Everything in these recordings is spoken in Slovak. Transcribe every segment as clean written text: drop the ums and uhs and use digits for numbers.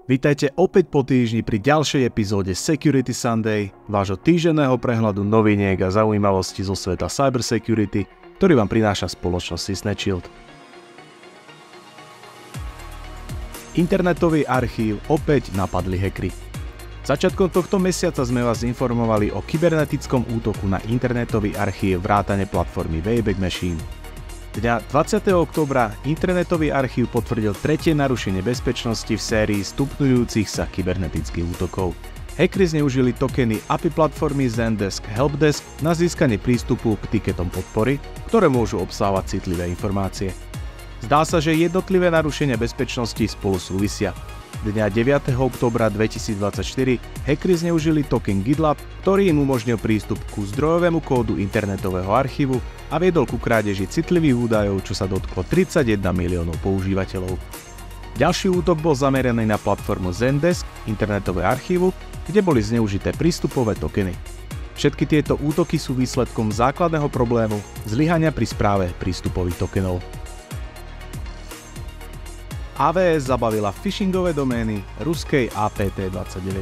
Vítajte opäť po týždni pri ďalšej epizóde Security Sunday, vášho týždenného prehľadu noviniek a zaujímavostí zo sveta cybersecurity, ktorý vám prináša spoločnosť SysNet. Internetový archív opäť napadli hackeri. Začiatkom tohto mesiaca sme vás informovali o kybernetickom útoku na internetový archív vrátane platformy Wayback Machine. Dňa 20. októbra internetový archív potvrdil tretie narušenie bezpečnosti v sérii stupňujúcich sa kybernetických útokov. Hackeri zneužili tokeny API platformy Zendesk Helpdesk na získanie prístupu k tiketom podpory, ktoré môžu obsahovať citlivé informácie. Zdá sa, že jednotlivé narušenia bezpečnosti spolu súvisia. Dňa 9. októbra 2024 hackeri zneužili token GitLab, ktorý im umožnil prístup ku zdrojovému kódu internetového archívu a viedol ku krádeži citlivých údajov, čo sa dotklo 31 miliónov používateľov. Ďalší útok bol zameraný na platformu Zendesk internetového archívu, kde boli zneužité prístupové tokeny. Všetky tieto útoky sú výsledkom základného problému zlyhania pri správe prístupových tokenov. AWS zabavila phishingové domény ruskej APT29.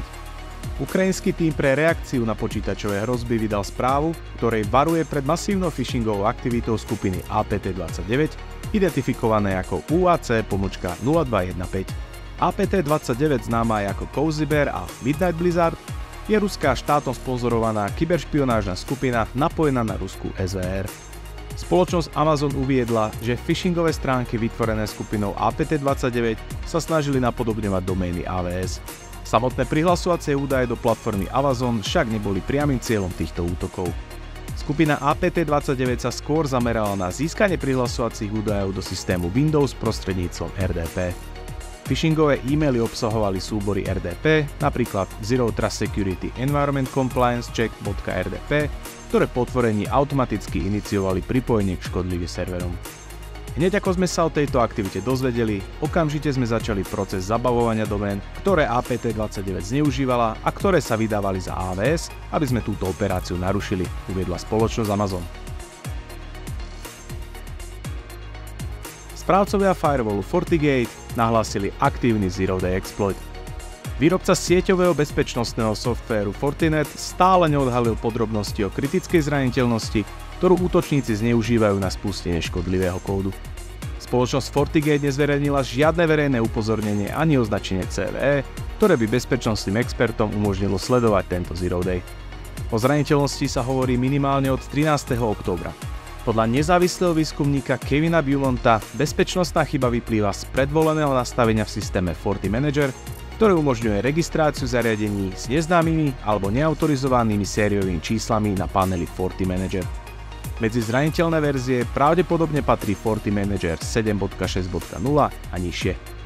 Ukrajinský tím pre reakciu na počítačové hrozby vydal správu, ktorej varuje pred masívnou phishingovou aktivitou skupiny APT29, identifikované ako UAC-0215. APT29, známa aj ako Cozy Bear a Midnight Blizzard, je ruská štátom sponzorovaná kyberšpionážna skupina napojená na ruskú SVR. Spoločnosť Amazon uviedla, že phishingové stránky vytvorené skupinou APT29 sa snažili napodobňovať domény AWS. Samotné prihlasovacie údaje do platformy Amazon však neboli priamym cieľom týchto útokov. Skupina APT29 sa skôr zamerala na získanie prihlasovacích údajov do systému Windows prostredníctvom RDP. Phishingové e-maily obsahovali súbory RDP, napríklad Zero Trust Security Environment Compliance Check.rdp, ktoré po otvorení automaticky iniciovali pripojenie k škodlivým serverom. Hneď ako sme sa o tejto aktivite dozvedeli, okamžite sme začali proces zabavovania domén, ktoré APT29 zneužívala a ktoré sa vydávali za AWS, aby sme túto operáciu narušili, uviedla spoločnosť Amazon. Správcovia firewallu FortiGate nahlásili aktívny Zero Day exploit. Výrobca sieťového bezpečnostného softvéru Fortinet stále neodhalil podrobnosti o kritickej zraniteľnosti, ktorú útočníci zneužívajú na spustenie škodlivého kódu. Spoločnosť FortiGate nezverejnila žiadne verejné upozornenie ani označenie CVE, ktoré by bezpečnostným expertom umožnilo sledovať tento Zero Day. O zraniteľnosti sa hovorí minimálne od 13. októbra. Podľa nezávislého výskumníka Kevina Beaumonta bezpečnostná chyba vyplýva z predvoleného nastavenia v systéme FortiManager, ktoré umožňuje registráciu zariadení s neznámymi alebo neautorizovanými sériovými číslami na paneli FortiManager. Medzi zraniteľné verzie pravdepodobne patrí FortiManager 7.6.0 a nižšie.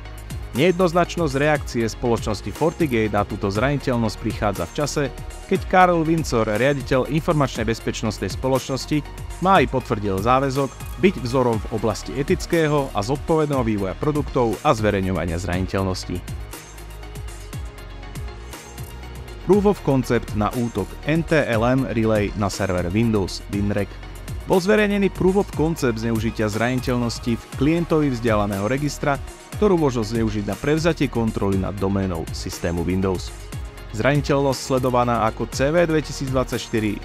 Nejednoznačnosť reakcie spoločnosti FortiGate na túto zraniteľnosť prichádza v čase, keď Karl Windsor, riaditeľ informačnej bezpečnostnej spoločnosti, má aj potvrdil záväzok byť vzorom v oblasti etického a zodpovedného vývoja produktov a zverejňovania zraniteľností. Proof of Concept na útok NTLM Relay na server Windows WinRAC. Bol zverejnený Proof of Concept zneužitia zraniteľnosti v klientovi vzdialeného registra, ktorú možno zneužiť na prevzatie kontroly nad doménou systému Windows. Zraniteľnosť sledovaná ako CV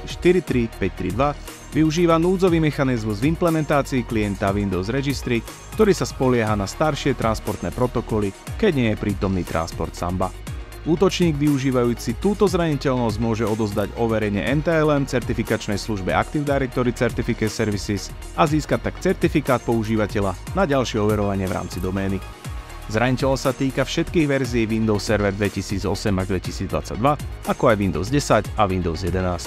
2024-43532 využíva núdzový mechanizmus v implementácii klienta Windows Registry, ktorý sa spolieha na staršie transportné protokoly, keď nie je prítomný transport Samba. Útočník využívajúci túto zraniteľnosť môže odozdať overenie NTLM certifikačnej službe Active Directory Certificate Services a získať tak certifikát používateľa na ďalšie overovanie v rámci domény. Zraniteľnosť sa týka všetkých verzií Windows Server 2008 až 2022, ako aj Windows 10 a Windows 11.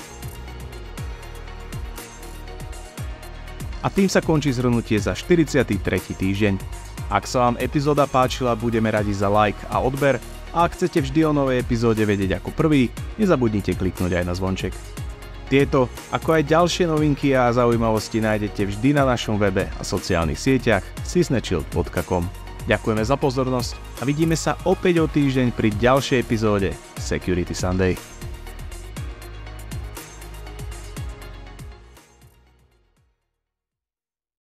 A tým sa končí zhrnutie za 43. týždeň. Ak sa vám epizóda páčila, budeme radi za like a odber. A ak chcete vždy o novej epizóde vedieť ako prvý, nezabudnite kliknúť aj na zvonček. Tieto, ako aj ďalšie novinky a zaujímavosti nájdete vždy na našom webe a sociálnych sieťach sysnetshield.com. Ďakujeme za pozornosť a vidíme sa opäť o týždeň pri ďalšej epizóde Security Sunday.